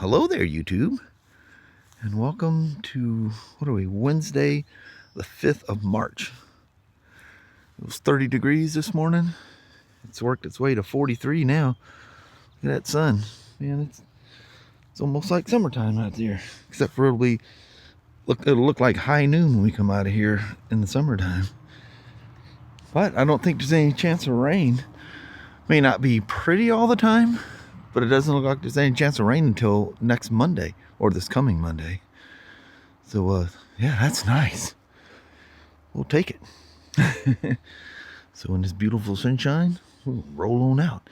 hello there, YouTube, and welcome to, what are we, Wednesday, the 5th of March. It was 30 degrees this morning. It's worked its way to 43 now. Look at that sun. Man, it's almost like summertime out there, except for it'll look like high noon when we come out of here in the summertime. But I don't think there's any chance of rain. May not be pretty all the time, but it doesn't look like there's any chance of rain until next Monday, or this coming Monday. So, yeah, that's nice. We'll take it. So in this beautiful sunshine, we'll roll on out.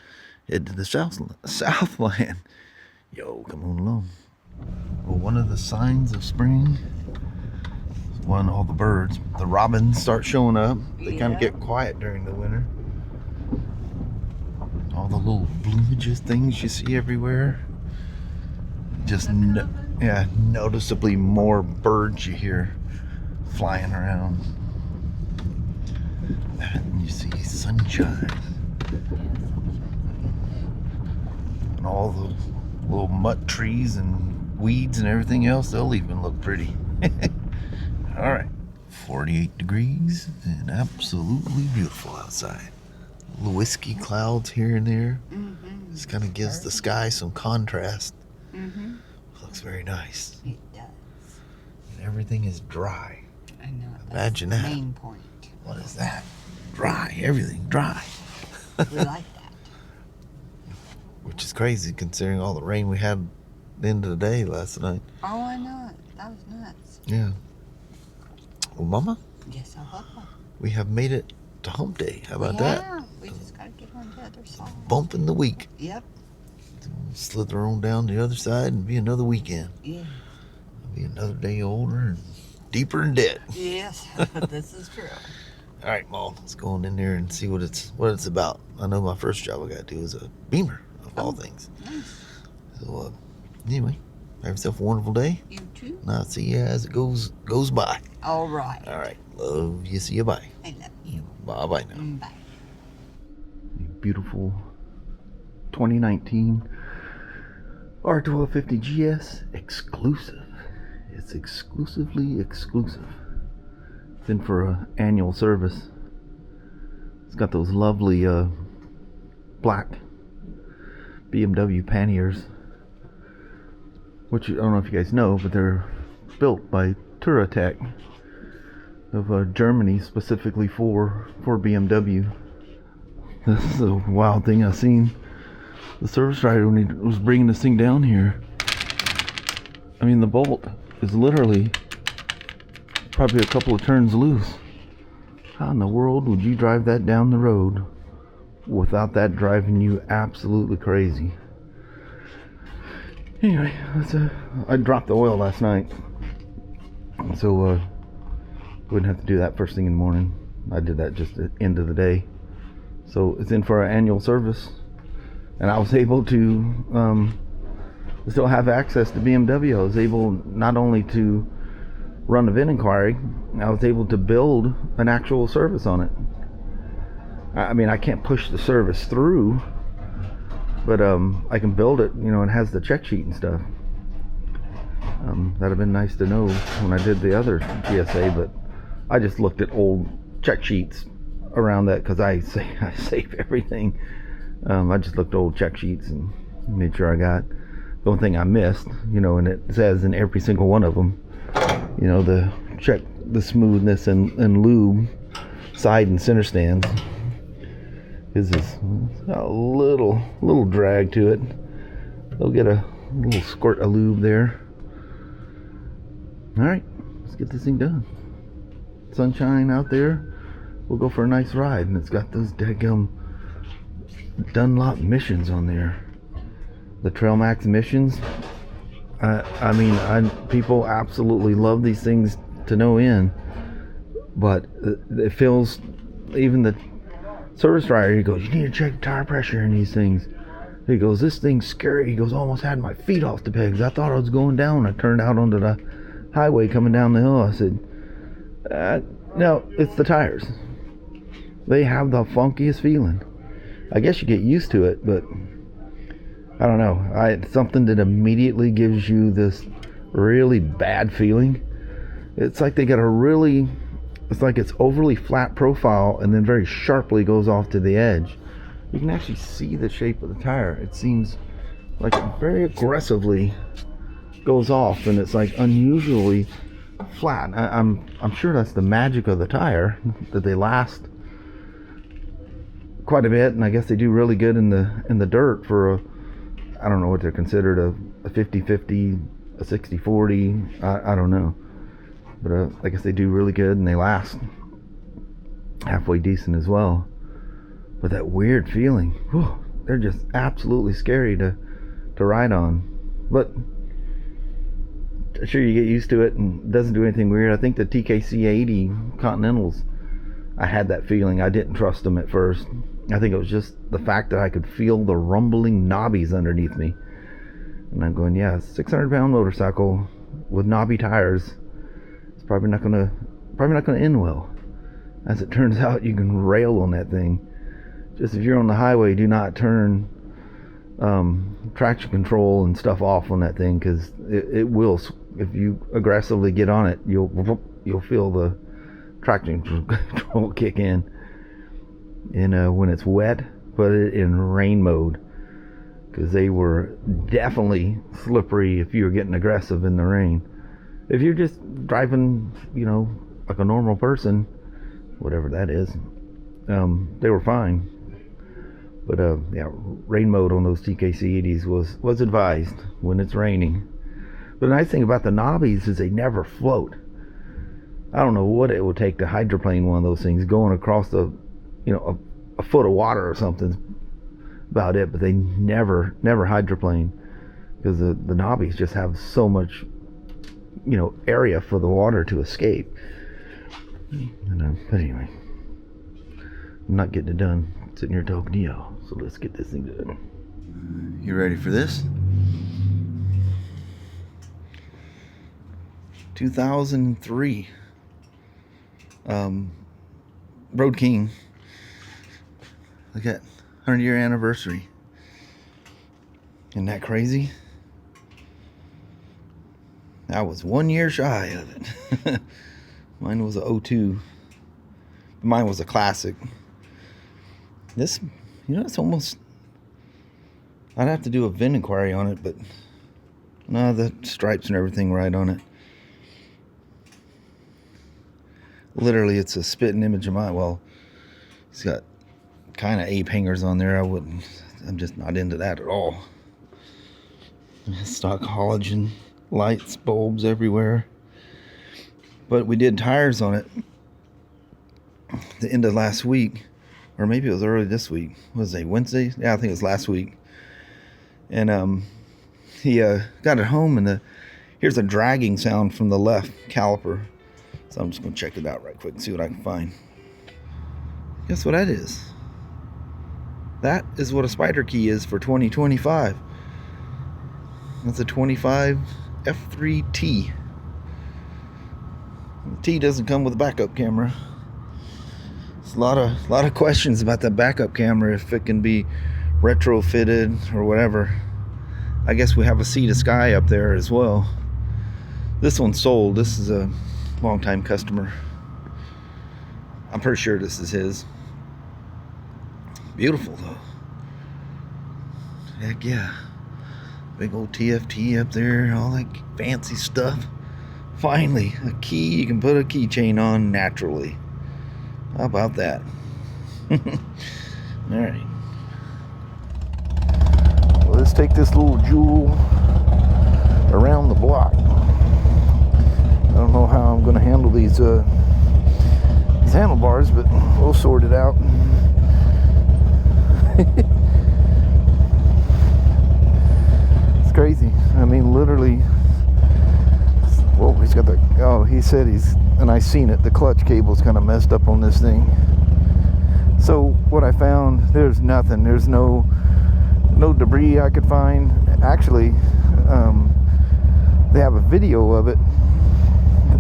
Head to the Southland. Yo, come on along. Well, one of the signs of spring is when all the birds, the robins, start showing up. They kind of get quiet during the winter. All the little bloomages things you see everywhere. Just noticeably more birds you hear flying around. And you see sunshine. And all the little mutt trees and weeds and everything else, they'll even look pretty. Alright, 48 degrees and absolutely beautiful outside. Little whiskey clouds here and there. This kind of gives the sky some contrast. Looks very nice. It does. And everything is dry. I know. Imagine that's that. the main point. What is that? Dry. Everything dry. We like that. Which is crazy considering all the rain we had at the end of the day last night. Oh, I know it. That was nuts. Yeah. Well, Mama, Yes, we have made it to hump day. How about that? Yeah, we just got to get on the other side. Bump in the week. Yep. Slither on down the other side and be another weekend. Yeah. Be another day older and deeper in debt. Yes, this is true. All right, Mom, let's go on in there and see what it's about. I know my first job I got to do is a Beamer, of all things. Nice. So, anyway, have yourself a wonderful day. You too. And I'll see you as it goes by. All right. All right, love you. See you. Bye. I love you. Bye now. Bye. Beautiful 2019 R1250 GS exclusive. It's exclusively exclusive. It's in for an annual service. It's got those lovely black BMW panniers, which I don't know if you guys know, but they're built by Touratech of Germany, specifically for BMW. This is a wild thing I seen the service rider when he was bringing this thing down here. I mean, the bolt is literally probably a couple of turns loose. How in the world would you drive that down the road without that driving you absolutely crazy? Anyway, I dropped the oil last night, so wouldn't have to do that first thing in the morning. I did that just at the end of the day. So it's in for our annual service, and I was able to still have access to BMW. I was able not only to run a VIN inquiry, I was able to build an actual service on it. I mean, I can't push the service through, but I can build it, and it has the check sheet and stuff. That'd have been nice to know when I did the other GSA, but I just looked at old check sheets around that because I save everything. I just looked at old check sheets and made sure I got the only thing I missed, and it says in every single one of them, the check the smoothness and lube side and center stands. Is a little drag to it. They'll get a little squirt of lube there. All right, let's get this thing done. Sunshine out there. We'll go for a nice ride, and it's got those daggum Dunlop missions on there. The Trail Max missions. I mean, people absolutely love these things to no end, but it feels, even the service rider, he goes, you need to check tire pressure in these things. He goes, this thing's scary. He goes, almost had my feet off the pegs. I thought I was going down. I turned out onto the highway coming down the hill. I said, no, it's the tires. They have the funkiest feeling. I guess you get used to it, but I don't know. Something that immediately gives you this really bad feeling. It's like they got a really, it's like it's overly flat profile and then very sharply goes off to the edge. You can actually see the shape of the tire. It seems like it very aggressively goes off, and it's like unusually flat. I'm sure that's the magic of the tire, that they last quite a bit, and I guess they do really good in the dirt for a, I don't know what they're considered, a 50-50, a 60-40, I don't know, but I guess they do really good and they last halfway decent as well. But that weird feeling, whew, they're just absolutely scary to ride on. But sure, you get used to it and it doesn't do anything weird. I think the TKC 80 Continentals, I had that feeling. I didn't trust them at first. I think it was just the fact that I could feel the rumbling knobbies underneath me. And I'm going, yeah, 600-pound motorcycle with knobby tires. It's probably not gonna end well. As it turns out, you can rail on that thing. Just if you're on the highway, do not turn traction control and stuff off on that thing, because it will. If you aggressively get on it, you'll feel the traction control kick in. And when it's wet, put it in rain mode, because they were definitely slippery if you were getting aggressive in the rain. If you're just driving, you know, like a normal person, whatever that is, they were fine. But yeah, rain mode on those TKC 80s was advised when it's raining. But the nice thing about the knobbies is they never float. I don't know what it would take to hydroplane one of those things going across the, you know, a foot of water or something. About it, but they never hydroplane, because the knobbies just have so much, you know, area for the water to escape. But anyway, I'm not getting it done sitting here talking to you, so let's get this thing done. You ready for this? 2003 Road King. Look at 100-year anniversary. Isn't that crazy? I was 1 year shy of it. Mine was a 02. Mine was a classic. This, you know, it's almost, I'd have to do a VIN inquiry on it, but no, the stripes and everything right on it. Literally, it's a spitting image of mine. Well, it's got kind of ape hangers on there. I'm just not into that at all. Stock halogen lights, bulbs everywhere. But we did tires on it the end of last week, or maybe it was early this week. Was it Wednesday? Yeah, I think it was last week. And he got it home, and here's a dragging sound from the left caliper. So I'm just gonna check it out right quick and see what I can find. Guess what that is? That is what a Spyder key is for 2025. That's a 25 F3T. The T doesn't come with a backup camera. There's a lot of questions about that backup camera, if it can be retrofitted or whatever. I guess we have a Sea to Sky up there as well. This one's sold. This is a longtime customer. I'm pretty sure this is his. Beautiful though. Heck yeah. Big old TFT up there, all that fancy stuff. Finally, a key you can put a keychain on naturally. How about that? Alright. Well, let's take this little jewel around the block. I don't know how I'm going to handle these handlebars, but we'll sort it out. It's crazy. I mean, literally. Well, he's got the, oh, he said and I seen it, the clutch cable's kind of messed up on this thing. So what I found, there's nothing. There's no debris I could find. Actually, they have a video of it,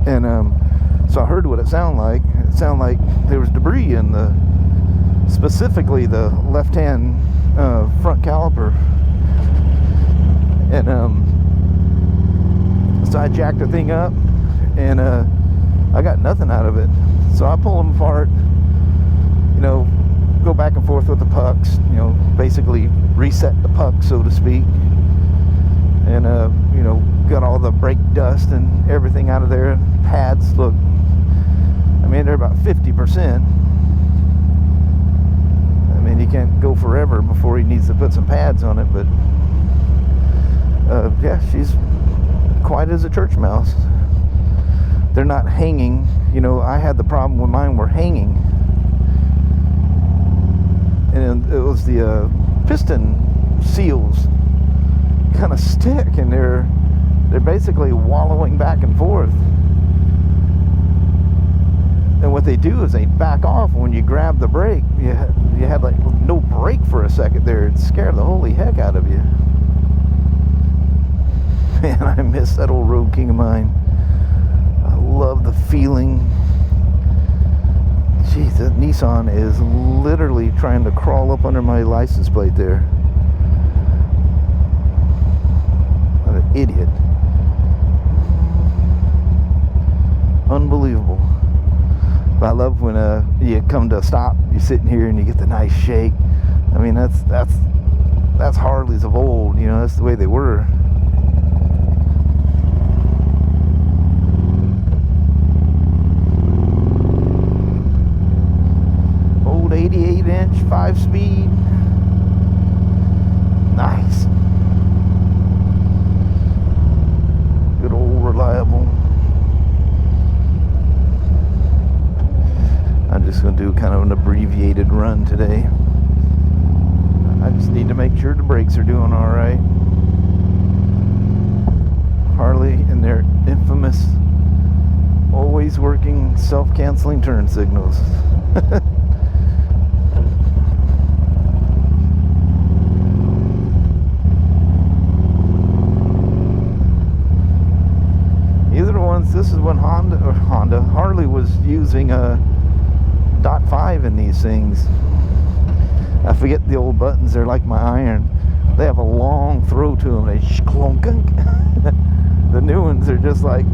and so I heard what it sounded like. It sounded like there was debris in specifically the left-hand front caliper. And so I jacked the thing up, and I got nothing out of it. So I pull them apart, you know, go back and forth with the pucks, you know, basically reset the puck, so to speak. And you know, got all the brake dust and everything out of there. Pads look, I mean, they're about 50%. I mean, he can't go forever before he needs to put some pads on it, but yeah, she's quiet as a church mouse. They're not hanging. You know, I had the problem when mine were hanging, and it was the piston seals kind of stick, and they're basically wallowing back and forth. And what they do is they back off when you grab the brake. You had like no brake for a second there. It scared the holy heck out of you. Man, I miss that old Road King of mine. I love the feeling. Jeez, that Nissan is literally trying to crawl up under my license plate there. What an idiot. Unbelievable. But I love when you come to a stop, you're sitting here and you get the nice shake. I mean, that's Harleys of old, you know, that's the way they were. Old 88-inch 5-speed. Nice. Good old reliable. I'm just going to do kind of an abbreviated run today. I just need to make sure the brakes are doing all right. Harley and their infamous always working self-canceling turn signals. Either ones, this is when Harley was using a .5 in these things. I forget the old buttons, they're like my iron. They have a long throw to them. They clunk. The new ones are just like,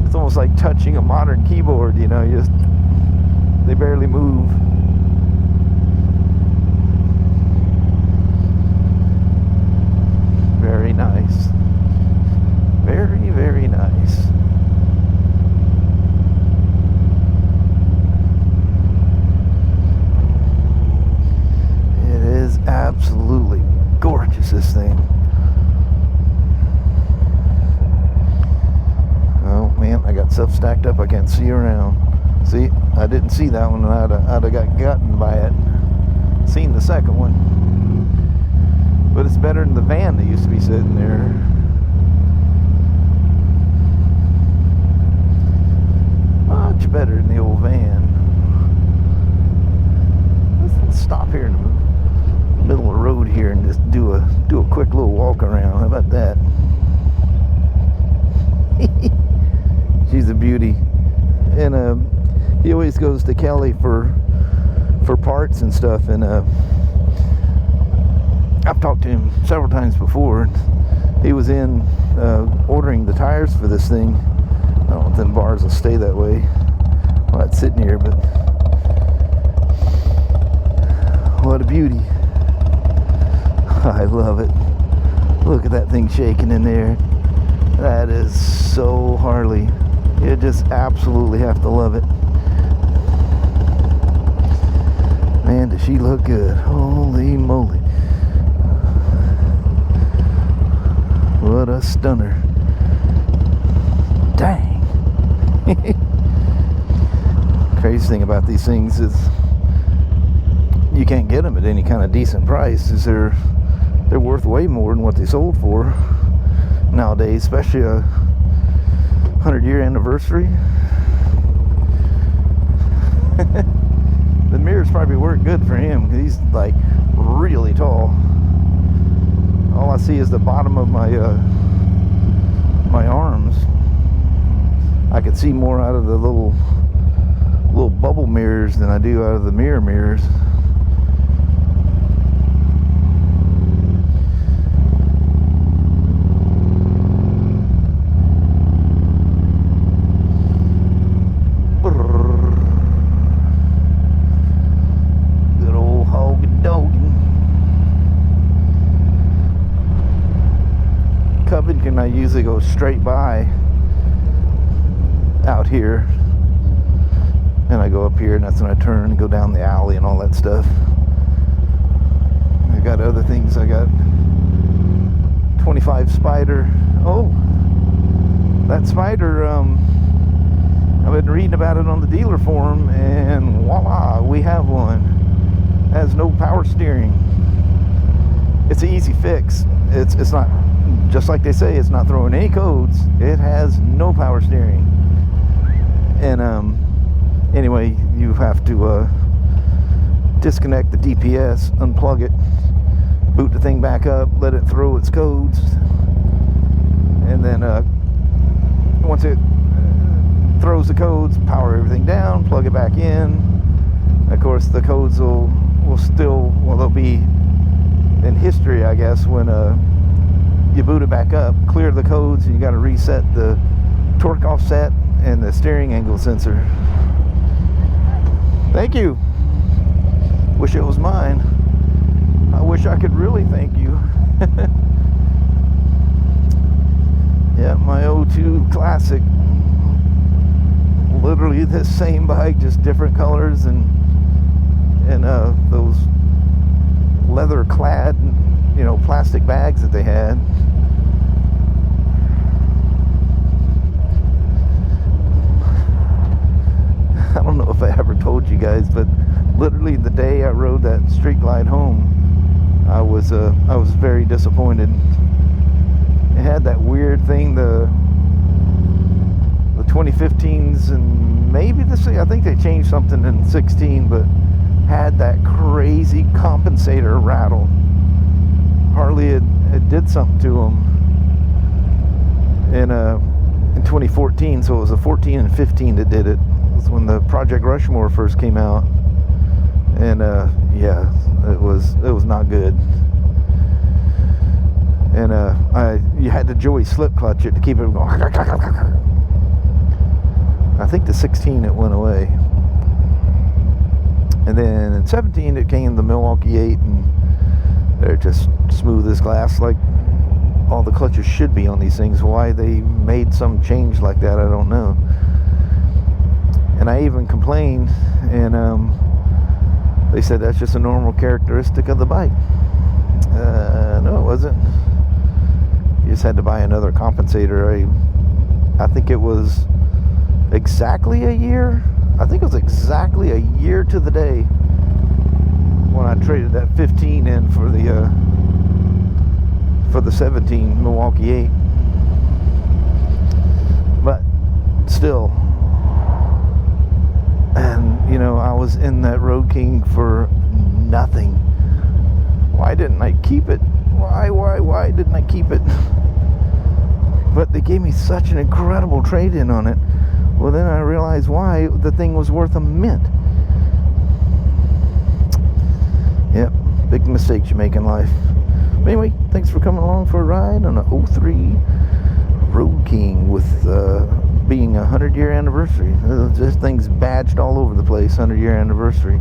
it's almost like touching a modern keyboard, you know, they barely move. Very nice. Very, very nice. Absolutely gorgeous, this thing. Oh man, I got stuff stacked up I can't see around. See, I didn't see that one, and I'd have got gotten by it. Seen the second one, but it's better than the van that used to be sitting there. Much better than the old van. Let's stop here in the middle of the road here and just do a quick little walk around. How about that? She's a beauty. And he always goes to Kelly for parts and stuff, and I've talked to him several times before. He was in ordering the tires for this thing. I don't know if them bars will stay that way while it's sitting here, but what a beauty. I love it. Look at that thing shaking in there. That is so Harley. You just absolutely have to love it. Man, does she look good. Holy moly. What a stunner. Dang. Crazy thing about these things is you can't get them at any kind of decent price. They're worth way more than what they sold for nowadays, especially a 100-year anniversary. The mirrors probably work good for him because he's like really tall. All I see is the bottom of my my arms. I could see more out of the little bubble mirrors than I do out of the mirrors. and I usually go straight by out here, and I go up here, and that's when I turn and go down the alley and all that stuff. I got other things. I got 25 Spyder. Oh, that Spyder, I've been reading about it on the dealer forum, and voila, we have one. It has no power steering. It's an easy fix. It's not, just like they say, it's not throwing any codes. It has no power steering. And anyway, you have to disconnect the DPS, unplug it, boot the thing back up, let it throw its codes, and then once it throws the codes, power everything down, plug it back in. Of course, the codes will still, well, they'll be in history, I guess, when you boot it back up, clear the codes, and you got to reset the torque offset and the steering angle sensor. Thank you. Wish it was mine. I wish I could really thank you. Yeah, my 02 Classic. Literally the same bike, just different colors, and those leather clad, you know, plastic bags that they had. I don't know if I ever told you guys, but literally the day I rode that Street Glide home, I was very disappointed. It had that weird thing, the 2015s, and maybe I think they changed something in 16, but had that crazy compensator rattle. Harley had did something to them in 2014, so it was a 14 and 15 that did it. It was when the Project Rushmore first came out, and yeah, it was not good. And you had to joey slip clutch it to keep it going. I think the 16 it went away, and then in 17 it came the Milwaukee 8, and they're just smooth as glass, like all the clutches should be on these things. Why they made some change like that, I don't know. And I even complained, and they said that's just a normal characteristic of the bike. No, it wasn't. You just had to buy another compensator. I think it was exactly a year. I think it was exactly a year to the day when I traded that 15 in for the 17 Milwaukee 8. But still, and you know, I was in that Road King for nothing. Why didn't I keep it? Why didn't I keep it? But they gave me such an incredible trade-in on it. Well, then I realized why. The thing was worth a mint. Yep, big mistakes you make in life. But anyway, thanks for coming along for a ride on a 03 Road King with being a 100-year anniversary. This thing's badged all over the place, 100-year anniversary.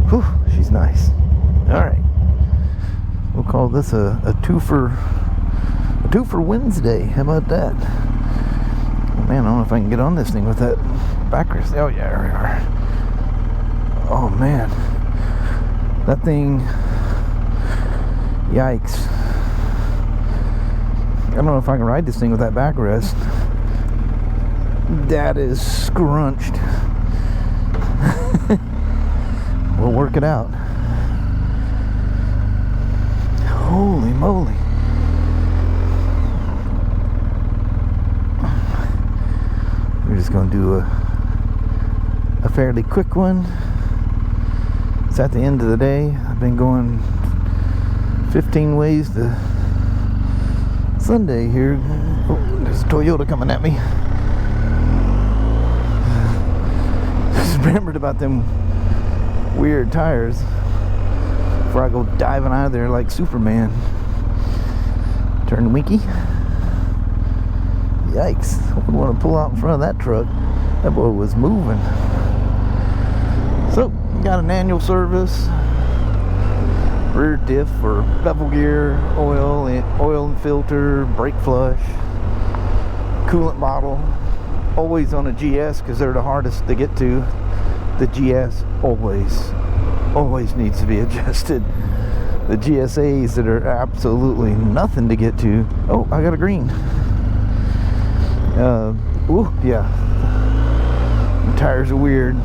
Whew, she's nice. All right, we'll call this a twofer Wednesday. How about that? Man, I don't know if I can get on this thing with that backrest. Oh yeah, there we are. Oh man, that thing, yikes. I don't know if I can ride this thing with that backrest. That is scrunched. We'll work it out. Holy moly. We're just going to do a fairly quick one. It's at the end of the day. I've been going 15 ways to Sunday here. Oh, there's a Toyota coming at me. Just remembered about them weird tires before I go diving out of there like Superman. Turn the winky. Yikes, I wouldn't want to pull out in front of that truck. That boy was moving. So, got an annual service. rear diff or bevel gear, oil and filter, brake flush, coolant bottle. Always on a GS because they're the hardest to get to. The GS always needs to be adjusted. The GSAs that are absolutely nothing to get to. Oh, I got a green. Ooh, yeah. The tires are weird.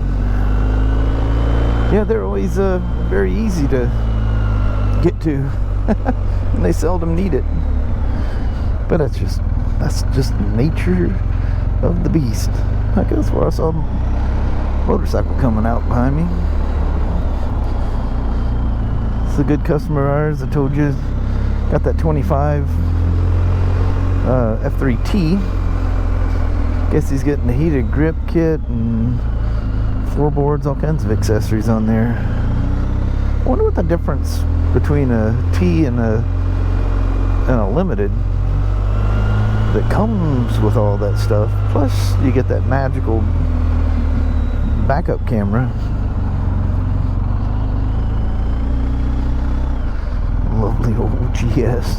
Yeah, they're always very easy to get to, and they seldom need it. But that's just nature of the beast. I guess where I saw a motorcycle coming out behind me. It's a good customer of ours. I told you, got that 25 F3T. Guess he's getting the heated grip kit and floorboards, all kinds of accessories on there. I wonder what the difference between a T and a limited that comes with all that stuff. Plus you get that magical backup camera. Lovely old GS.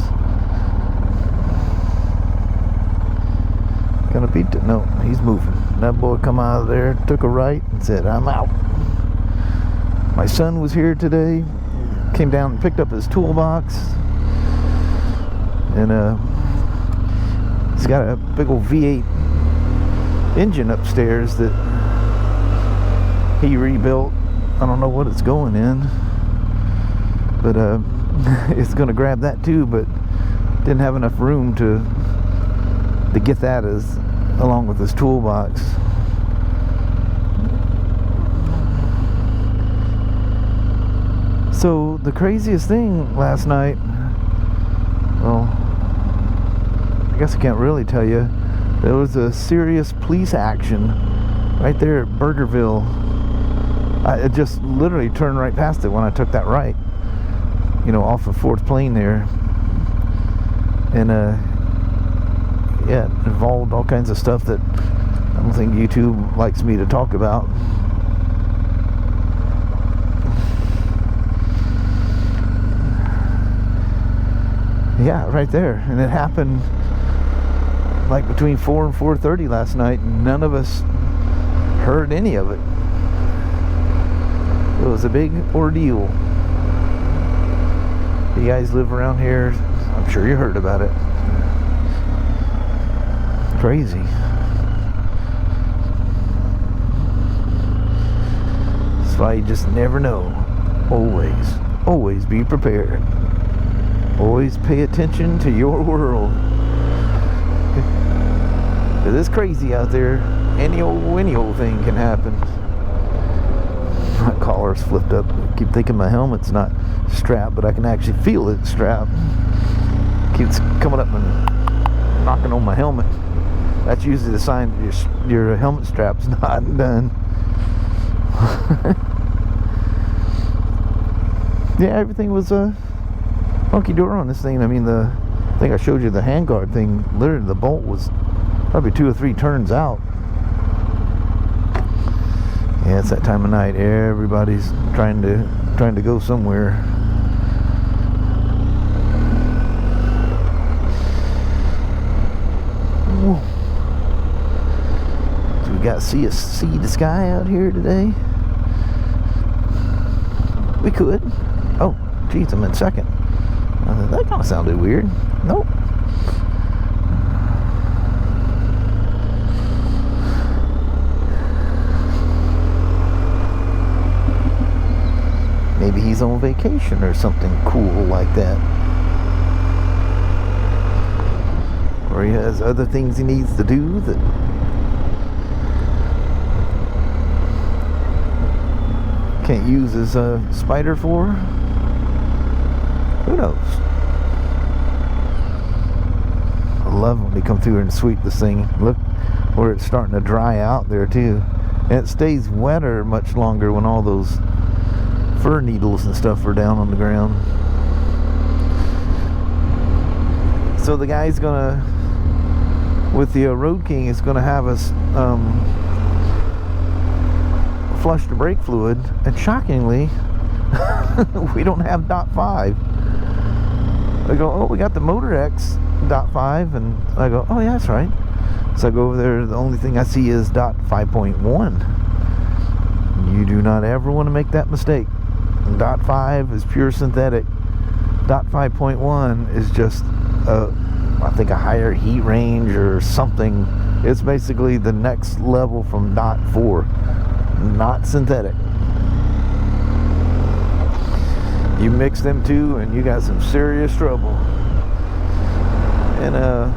Gonna beat it? No, he's moving. That boy come out of there, took a right and said, I'm out. My son was here today, came down and picked up his toolbox, and he's got a big old V8 engine upstairs that he rebuilt. I don't know what it's going in, but it's gonna grab that too, but didn't have enough room to get that as along with his toolbox. So the craziest thing last night, well, I guess I can't really tell you, there was a serious police action right there at Burgerville. I just literally turned right past it when I took that right, you know, off of 4th Plain there. And yeah, it involved all kinds of stuff that I don't think YouTube likes me to talk about. Yeah, right there. And it happened like between 4 and 4:30 last night, and none of us heard any of it. It was a big ordeal. You guys live around here, I'm sure you heard about it. Crazy. That's why you just never know. Always be prepared. Always pay attention to your world. Cause it's crazy out there. Any old thing can happen. My collar's flipped up. I keep thinking my helmet's not strapped, but I can actually feel it strapped. Keeps coming up and knocking on my helmet. That's usually the sign your helmet strap's not done. Yeah, everything was hunky-dory on this thing. I mean, I think I showed you the handguard thing. Literally, the bolt was probably 2 or 3 turns out. Yeah, it's that time of night. Everybody's trying to go somewhere. Whoa. So we got see the sky out here today. We could. Oh, geez, I'm in second. That kind of sounded weird. Nope. Maybe he's on vacation or something cool like that. Or he has other things he needs to do that can't use his Spyder for. Who knows? I love when they come through and sweep this thing. Look where it's starting to dry out there too. And it stays wetter much longer when all those fir needles and stuff are down on the ground. So the guy's gonna, with the Road King, is gonna have us flush the brake fluid, and shockingly we don't have .5. I go, oh, we got the Motor X .5, and I go, oh yeah, that's right. So I go over there, the only thing I see is .5.1. You do not ever want to make that mistake. .5 is pure synthetic. .5.1 is just I think a higher heat range or something. It's basically the next level from .4, not synthetic. You mix them two and you got some serious trouble. And I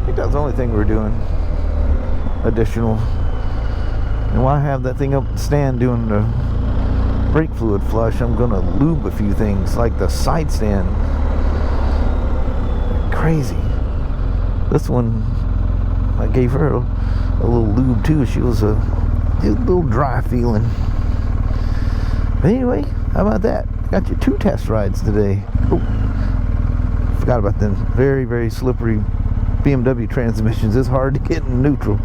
think that's the only thing we're doing additional. And while I have that thing up the stand doing the brake fluid flush, I'm gonna lube a few things like the side stand. Crazy. This one, I gave her a little lube too. She was a little dry feeling. But anyway, how about that? Got you 2 test rides today. Oh, forgot about them very, very slippery BMW transmissions. It's hard to get in neutral.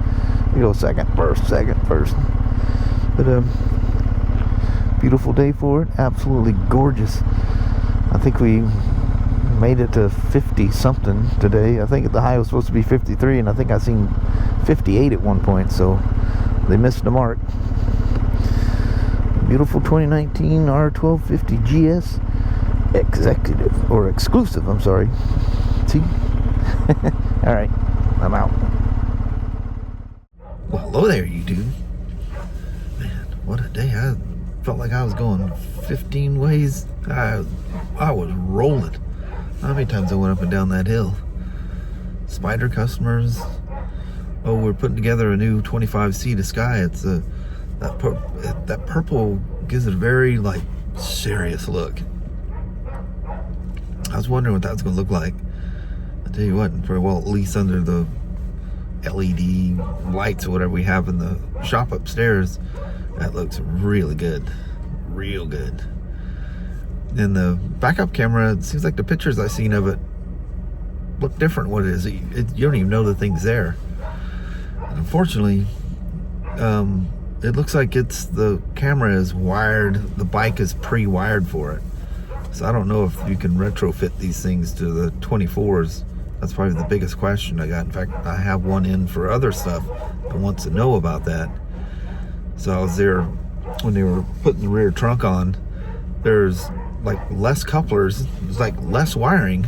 You go second, first. But beautiful day for it. Absolutely gorgeous. I think we made it to 50 something today. I think the high was supposed to be 53, and I think I seen 58 at one point, so they missed the mark. Beautiful 2019 R1250 GS executive, or exclusive, I'm sorry. See? All right, I'm out. Well, hello there, YouTube. Man, what a day. I felt like I was going 15 ways. I was rolling. How many times I went up and down that hill? Spyder customers. Oh, we're putting together a new 25C to Sky. It's that purple gives it a very like serious look. I was wondering what that's going to look like. I tell you what, pretty well, at least under the LED lights or whatever we have in the shop upstairs, that looks really good, real good. And the backup camera, it seems like the pictures I've seen of it look different. What it is, you don't even know the thing's there. And unfortunately, it looks like the camera is wired, the bike is pre-wired for it. So I don't know if you can retrofit these things to the 24s. That's probably the biggest question I got. In fact, I have one in for other stuff that wants to know about that. So I was there when they were putting the rear trunk on. There's like less couplers, there's like less wiring,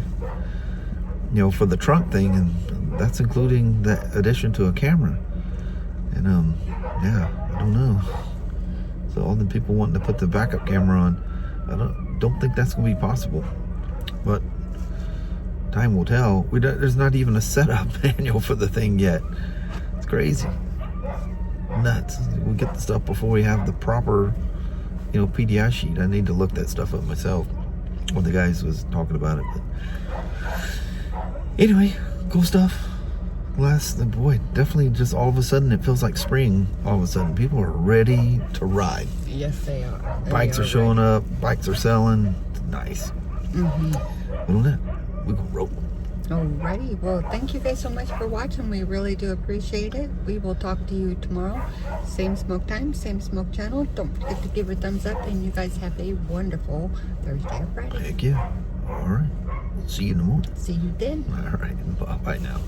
you know, for the trunk thing, and that's including the addition to a camera. And yeah, I don't know. So all the people wanting to put the backup camera on, I don't think that's gonna be possible. But time will tell. There's not even a setup manual for the thing yet. It's crazy, nuts. We get the stuff before we have the proper, you know, PDI sheet. I need to look that stuff up myself when the guys was talking about it. But anyway, cool stuff. Boy, definitely just all of a sudden it feels like spring. All of a sudden people are ready to ride. Yes, they are. Bikes are showing up, bikes are selling. It's nice. But on that, we're gonna roll. Alrighty, well, thank you guys so much for watching. We really do appreciate it. We will talk to you tomorrow. Same smoke time, same smoke channel. Don't forget to give a thumbs up, and you guys have a wonderful Thursday or Friday. Heck yeah. All right. See you in the morning. See you then. All right. Bye now.